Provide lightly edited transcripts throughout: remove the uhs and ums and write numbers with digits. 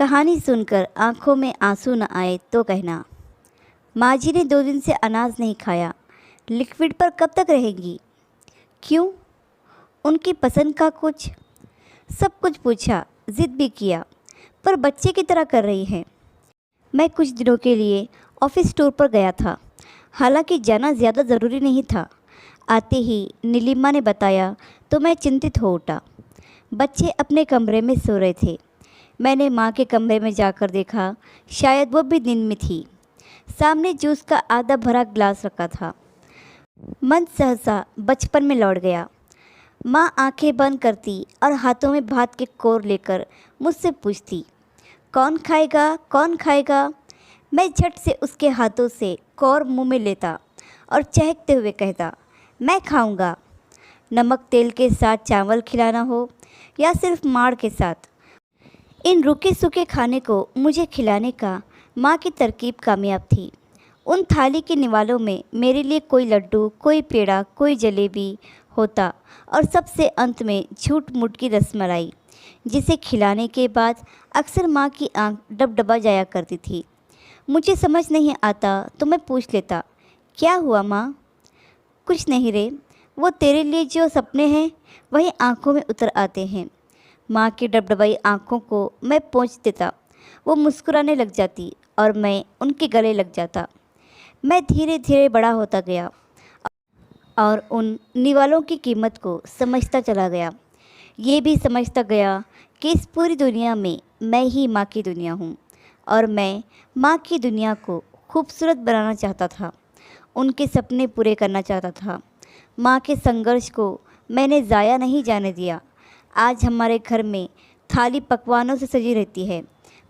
कहानी सुनकर आंखों में आंसू न आए तो कहना। माँ जी ने 2 दिन से अनाज नहीं खाया, लिक्विड पर कब तक रहेंगी? क्यों? उनकी पसंद का कुछ? सब कुछ पूछा, ज़िद भी किया, पर बच्चे की तरह कर रही हैं। मैं कुछ दिनों के लिए ऑफिस टूर पर गया था, हालांकि जाना ज़्यादा ज़रूरी नहीं था। आते ही नीलिमा ने बताया तो मैं चिंतित हो उठा। बच्चे अपने कमरे में सो रहे थे। मैंने माँ के कमरे में जाकर देखा, शायद वो भी नींद में थी। सामने जूस का आधा भरा ग्लास रखा था। मन सहसा बचपन में लौट गया। माँ आंखें बंद करती और हाथों में भात के कोर लेकर मुझसे पूछती, कौन खाएगा, कौन खाएगा? मैं झट से उसके हाथों से कोर मुंह में लेता और चहकते हुए कहता, मैं खाऊंगा। नमक तेल के साथ चावल खिलाना हो या सिर्फ माड़ के साथ, इन रूखे सूखे खाने को मुझे खिलाने का माँ की तरकीब कामयाब थी। उन थाली के निवालों में मेरे लिए कोई लड्डू, कोई पेड़ा, कोई जलेबी होता और सबसे अंत में झूठ मूठ की रसमलाई, जिसे खिलाने के बाद अक्सर माँ की आंख डबडबा जाया करती थी। मुझे समझ नहीं आता तो मैं पूछ लेता, क्या हुआ माँ? कुछ नहीं रे, वो तेरे लिए जो सपने हैं वही आंखों में उतर आते हैं। माँ की डबडबाई आंखों को मैं पोंछ देता। वो मुस्कुराने लग जाती और मैं उनके गले लग जाता। मैं धीरे धीरे बड़ा होता गया और उन निवालों की कीमत को समझता चला गया। ये भी समझता गया कि इस पूरी दुनिया में मैं ही माँ की दुनिया हूँ और मैं माँ की दुनिया को खूबसूरत बनाना चाहता था। उनके सपने पूरे करना चाहता था। माँ के संघर्ष को मैंने ज़ाया नहीं जाने दिया। आज हमारे घर में थाली पकवानों से सजी रहती है,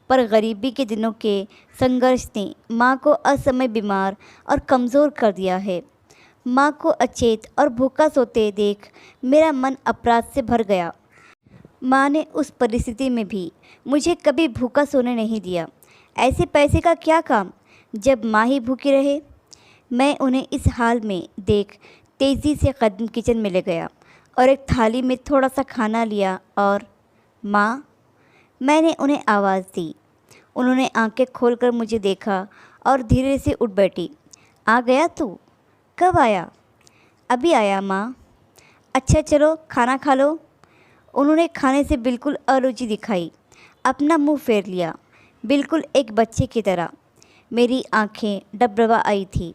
पर गरीबी के दिनों के संघर्ष ने माँ को असमय बीमार और कमज़ोर कर दिया है। माँ को अचेत और भूखा सोते देख मेरा मन अपराध से भर गया। माँ ने उस परिस्थिति में भी मुझे कभी भूखा सोने नहीं दिया। ऐसे पैसे का क्या काम जब माँ ही भूखी रहे। मैं उन्हें इस हाल में देख तेज़ी से कदम किचन में ले गया और एक थाली में थोड़ा सा खाना लिया और माँ, मैंने उन्हें आवाज़ दी। उन्होंने आंखें खोलकर मुझे देखा और धीरे से उठ बैठी। आ गया तू? कब आया? अभी आया माँ। अच्छा चलो खाना खा लो। उन्होंने खाने से बिल्कुल अरुचि दिखाई, अपना मुंह फेर लिया, बिल्कुल एक बच्चे की तरह। मेरी आंखें डबडबा आई थी,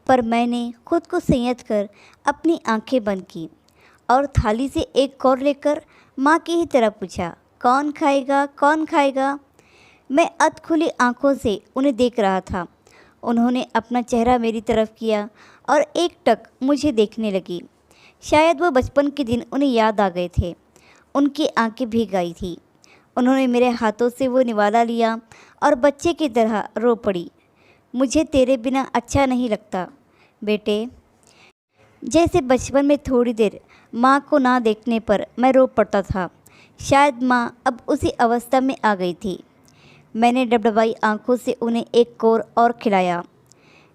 पर मैंने खुद को संयत कर अपनी आंखें बंद की और थाली से एक कौर लेकर माँ की ही तरह पूछा, कौन खाएगा, कौन खाएगा? मैं अधखुली आंखों से उन्हें देख रहा था। उन्होंने अपना चेहरा मेरी तरफ किया और एकटक मुझे देखने लगी। शायद वो बचपन के दिन उन्हें याद आ गए थे। उनकी आंखें भीग आई थी। उन्होंने मेरे हाथों से वो निवाला लिया और बच्चे की तरह रो पड़ी। मुझे तेरे बिना अच्छा नहीं लगता बेटे। जैसे बचपन में थोड़ी देर माँ को ना देखने पर मैं रो पड़ता था, शायद माँ अब उसी अवस्था में आ गई थी। मैंने डबडबाई आंखों से उन्हें एक कोर और खिलाया।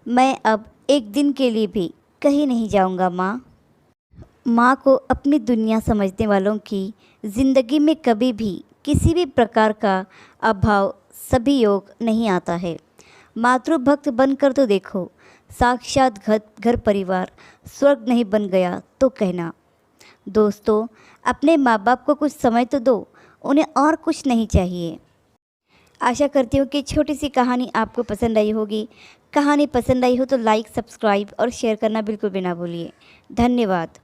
मैं अब एक दिन के लिए भी कहीं नहीं जाऊंगा माँ। माँ को अपनी दुनिया समझने वालों की ज़िंदगी में कभी भी किसी भी प्रकार का अभाव सभी योग नहीं आता है। मातृभक्त बनकर तो देखो, साक्षात घर परिवार स्वर्ग नहीं बन गया तो कहना। दोस्तों, अपने माँ बाप को कुछ समय तो दो, उन्हें और कुछ नहीं चाहिए। आशा करती हूँ कि छोटी सी कहानी आपको पसंद आई होगी। कहानी पसंद आई हो तो लाइक, सब्सक्राइब और शेयर करना बिल्कुल भी ना भूलिए। धन्यवाद।